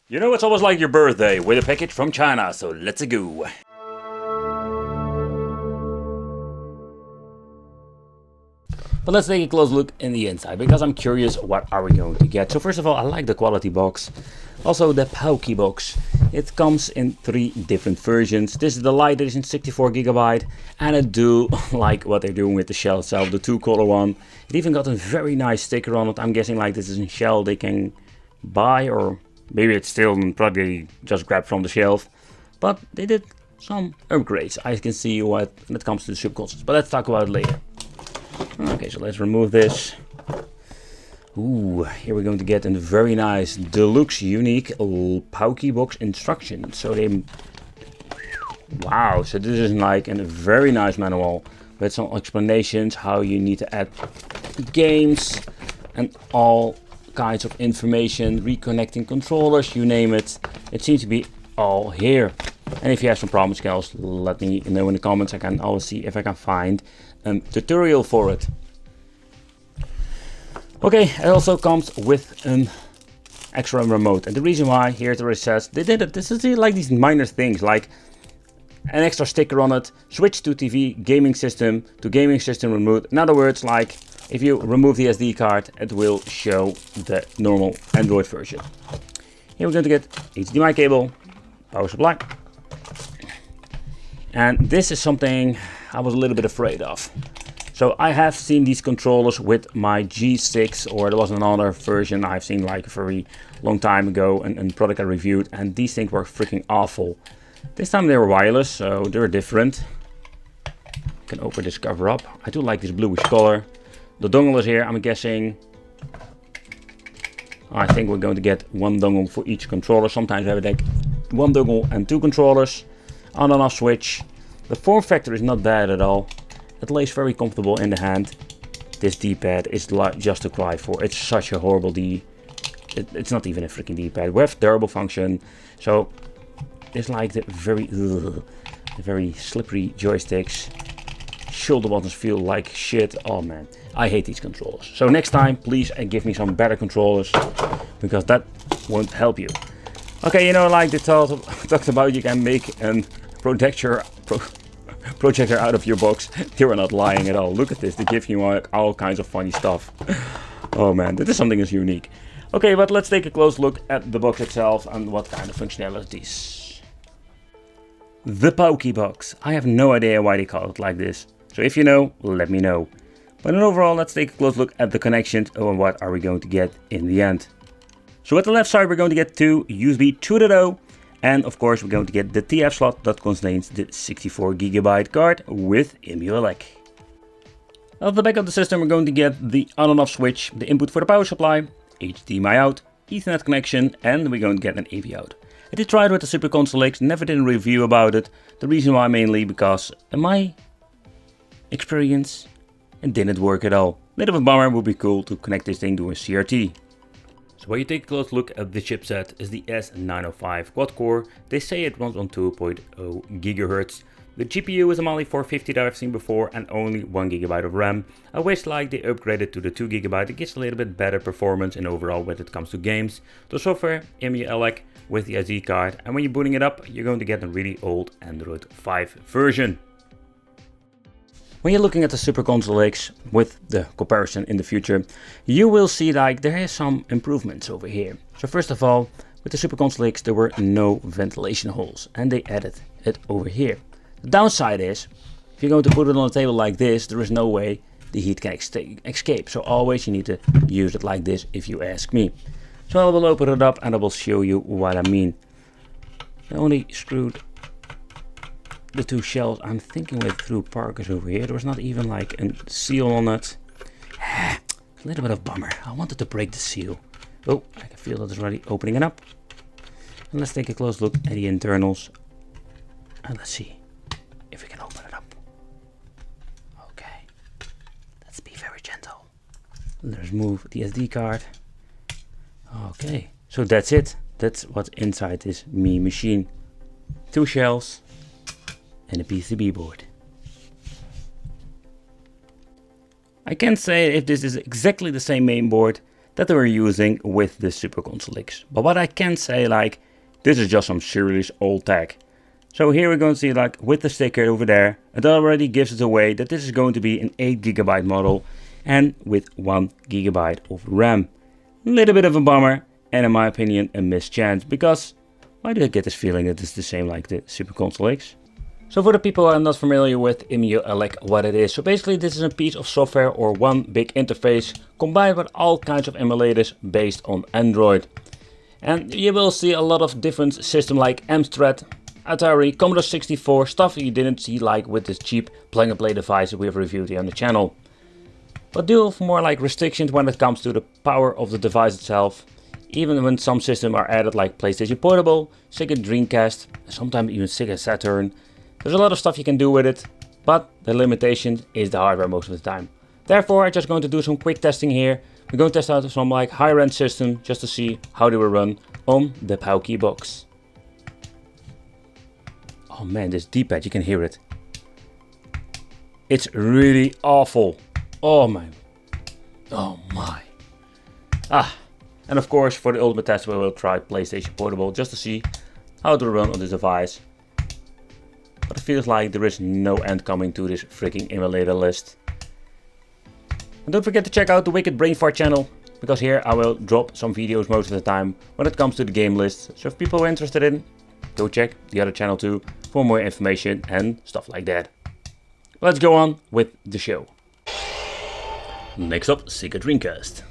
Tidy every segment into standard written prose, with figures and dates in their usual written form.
You know, it's almost like your birthday with a package from China, so let's go. But let's take a close look in the inside, because I'm curious what are we going to get. So first of all, I like the quality box. Also the Pocky Box. It comes in 3 different versions. This is the Lite edition, 64GB, and I do like what they're doing with the shell itself, the 2-color one. It even got a very nice sticker on it. I'm guessing like this is a shell they can buy, or maybe it's still probably just grabbed from the shelf. But they did some upgrades, I can see, when it comes to the Super Consoles. But let's talk about it later. Okay, so let's remove this. Ooh, here we're going to get a very nice deluxe unique Pocky Box instruction. So they, wow, so this is like a very nice manual with some explanations how you need to add games and all kinds of information, reconnecting controllers, you name it. It seems to be all here. And if you have some problems, you can also let me know in the comments. I can always see if I can find a tutorial for it. Okay, it also comes with an extra remote, and the reason why here it already says they did it. This is like these minor things, like an extra sticker on it, switch to TV gaming system to gaming system remote. In other words, like if you remove the SD card, it will show the normal Android version. Here we're going to get HDMI cable, power supply, and this is something I was a little bit afraid of. So I have seen these controllers with my G6, or there was another version I've seen like a very long time ago, and product I reviewed, and these things were freaking awful. This time they were wireless, so they're different. You can open this cover up. I do like this bluish color. The dongle is here, I'm guessing. I think we're going to get 1 dongle for each controller. Sometimes I have like 1 dongle and 2 controllers. On and off switch. The form factor is not bad at all. It lays very comfortable in the hand. This D-pad is just to cry for. It's such a horrible it's not even a freaking D-pad. We have durable function, so it's like the very slippery joysticks. Shoulder buttons feel like shit. Oh man, I hate these controllers. So next time, please give me some better controllers, because that won't help you. Okay, you know, like they talked about, you can make a projector out of your box. They were not lying at all. Look at this, they give you all kinds of funny stuff. Oh man, this is something that's unique. Okay, but let's take a close look at the box itself and what kind of functionalities. The Pocky Box. I have no idea why they call it like this. So if you know, let me know. But in overall, let's take a close look at the connections and what are we going to get in the end. So at the left side, we're going to get 2 USB 2.0. And of course, we're going to get the TF slot that contains the 64GB card with Emulation. At the back of the system, we're going to get the on and off switch, the input for the power supply, HDMI out, Ethernet connection, and we're going to get an AV out. I did try it with the Super Console X, never did a review about it. The reason why mainly because in my experience, it didn't work at all. Bit of a bummer, would be cool to connect this thing to a CRT. So when you take a close look at the chipset, is the S905 quad core. They say it runs on 2.0 GHz. The GPU is a Mali 450 that I've seen before, and only 1GB of RAM. I wish like they upgraded to the 2GB. It gets a little bit better performance and overall when it comes to games. The software, Emulation with the SD card, and when you're booting it up, you're going to get a really old Android 5 version. When you're looking at the Super Console X with the comparison in the future, you will see like there is some improvements over here. So first of all, with the Super Console X there were no ventilation holes, and they added it over here. The downside is, if you're going to put it on a table like this, there is no way the heat can escape. So always you need to use it like this, if you ask me. So I will open it up and I will show you what I mean. I only screwed the 2 shells, I'm thinking with through Parkers over here. There was not even like a seal on it. A little bit of bummer. I wanted to break the seal. Oh, I can feel that it's already opening it up. And let's take a close look at the internals. And let's see if we can open it up. Okay. Let's be very gentle. Let's move the SD card. Okay. So that's it. That's what's inside this Me machine. 2 shells and a PCB board. I can't say if this is exactly the same main board. that they were using with the Super Console X. But what I can say, like, this is just some serious old tech. So here we're going to see, like, with the sticker over there, it already gives us away that this is going to be an 8GB model and with 1GB of RAM. A little bit of a bummer, and in my opinion a missed chance, because why do I get this feeling that it's the same like the Super Console X? So for the people who are not familiar with Emulation, what it is, so basically this is a piece of software or one big interface combined with all kinds of emulators based on Android. And you will see a lot of different systems like Amstrad, Atari, Commodore 64, stuff you didn't see like with this cheap plug and play device we have reviewed here on the channel. But do have more like restrictions when it comes to the power of the device itself. Even when some systems are added like PlayStation Portable, Sega Dreamcast, sometimes even Sega Saturn. There's a lot of stuff you can do with it, but the limitation is the hardware most of the time. Therefore, I'm just going to do some quick testing here. We're going to test out some like higher end system just to see how they will run on the Pocky Box. Oh man, this D-pad, you can hear it. It's really awful. Oh my. Oh my. And of course, for the ultimate test, we will try PlayStation Portable just to see how it will run on this device. But it feels like there is no end coming to this freaking emulator list. And don't forget to check out the Wicked Brain Fart channel, because here I will drop some videos most of the time when it comes to the game list. So if people are interested in, go check the other channel too for more information and stuff like that. Let's go on with the show. Next up, Sega Dreamcast.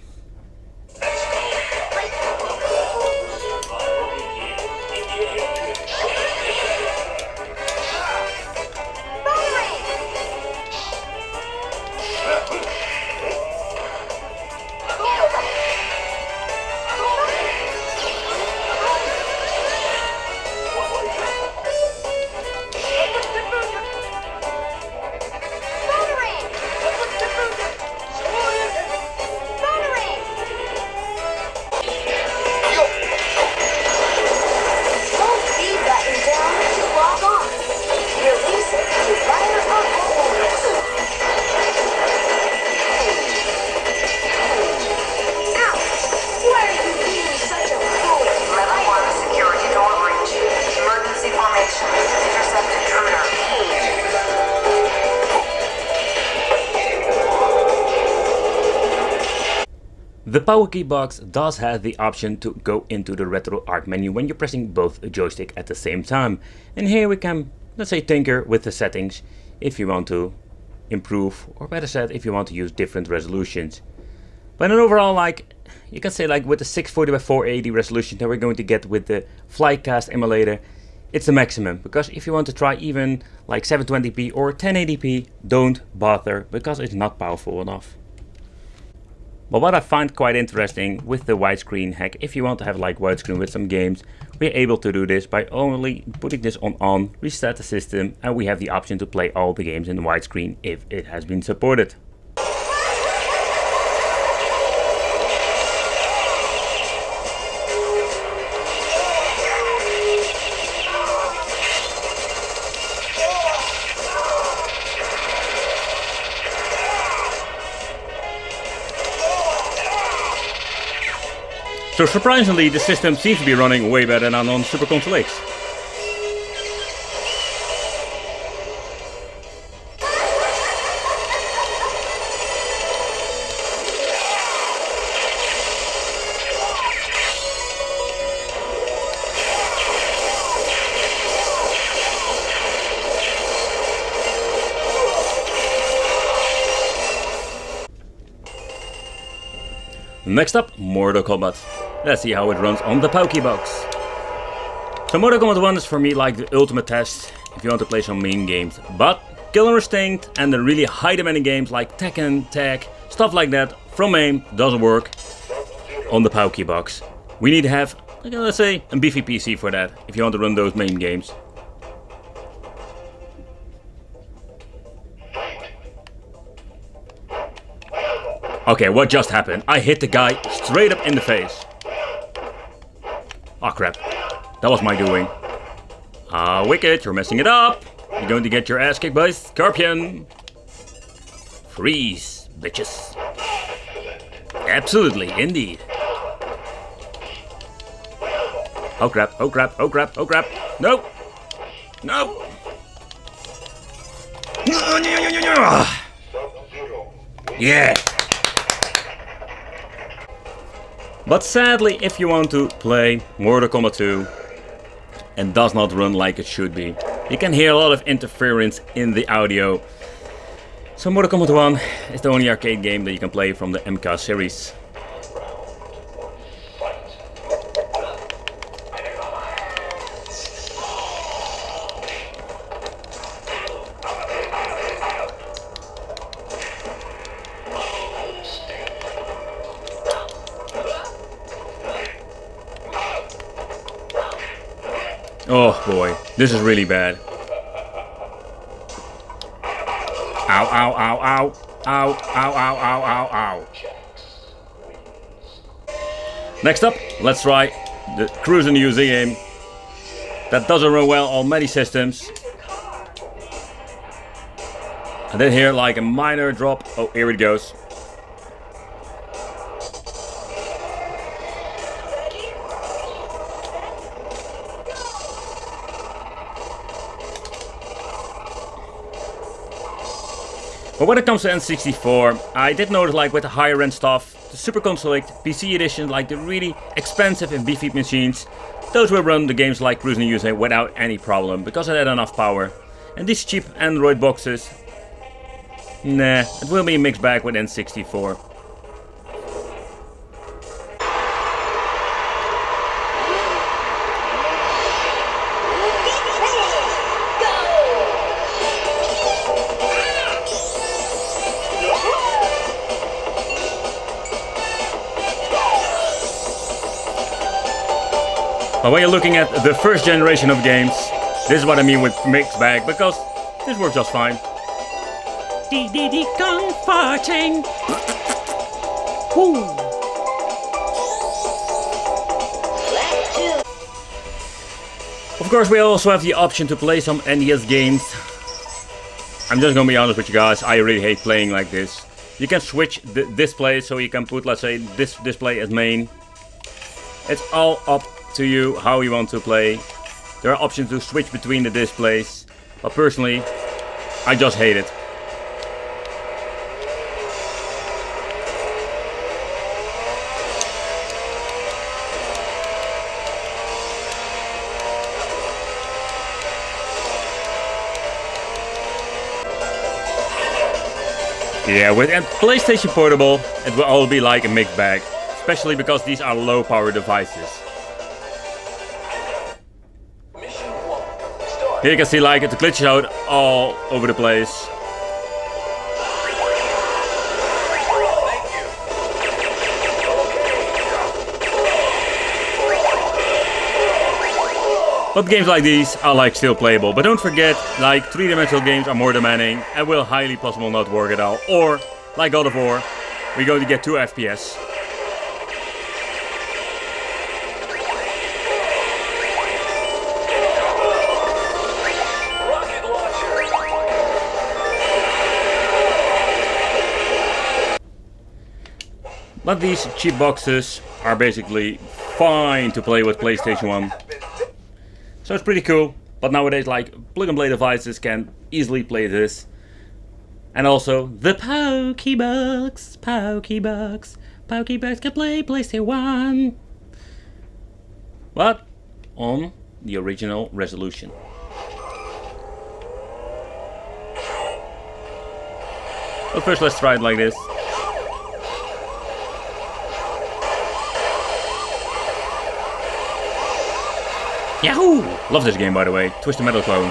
The Pocky Box does have the option to go into the RetroArch menu when you're pressing both a joystick at the same time. And here we can, let's say, tinker with the settings if you want to improve, or better said, if you want to use different resolutions. But in overall, like, you can say like with the 640 by 480 resolution that we're going to get with the Flycast emulator, it's the maximum. Because if you want to try even like 720p or 1080p, don't bother, because it's not powerful enough. But what I find quite interesting with the widescreen hack, if you want to have like widescreen with some games, we're able to do this by only putting this on, reset the system, and we have the option to play all the games in widescreen if it has been supported. So surprisingly, the system seems to be running way better than on Super Console X. Next up, Mortal Kombat. Let's see how it runs on the Pocky Box. So Mortal Kombat 1 is for me like the ultimate test if you want to play some main games. But Killer Instinct and the really high demanding games like Tekken, Tag, stuff like that from AIM doesn't work on the Pocky Box. We need to have, let's say, a beefy PC for that if you want to run those main games. Okay, what just happened? I hit the guy straight up in the face. Oh crap, that was my doing. Wicked, you're messing it up. You're going to get your ass kicked by Scorpion. Freeze, bitches. Absolutely, indeed. Oh crap, oh crap, oh crap, oh crap. No! No! Yeah! But sadly, if you want to play Mortal Kombat 2 and does not run like it should be, you can hear a lot of interference in the audio. So Mortal Kombat 1 is the only arcade game that you can play from the MK series. Oh boy, this is really bad. Ow, ow, ow, ow. Ow, ow, ow, ow, ow, ow. Next up, let's try the Cruise in the USA game. That doesn't run well on many systems. I did hear like a minor drop. Oh, here it goes. But when it comes to N64, I did notice like with the higher end stuff, the Super Console PC edition, like the really expensive and beefy machines, those will run the games like Cruise in the USA without any problem, because it had enough power. And these cheap Android boxes, nah, it will be a mixed bag with N64. But when you're looking at the first generation of games, this is what I mean with mixed bag, because this works just fine. Gun farting. Of course, we also have the option to play some NES games. I'm just gonna be honest with you guys, I really hate playing like this. You can switch the display, so you can put, let's say, this display as main. It's all up to you how you want to play. There are options to switch between the displays, but personally, I just hate it. Yeah, with PlayStation Portable, it will all be like a mixed bag, especially because these are low power devices. Here you can see like it glitches out all over the place. But games like these are like still playable. But don't forget, like 3-dimensional games are more demanding and will highly possible not work at all. Or, like God of War, we're going to get 2 FPS. But these cheap boxes are basically fine to play with PlayStation 1. So it's pretty cool. But nowadays, like, plug and play devices can easily play this. And also, the Pocky Box. Pocky Box. Pocky Box can play PlayStation 1. But on the original resolution. But first, let's try it like this. Yahoo! Love this game, by the way. Twisted Metal clone.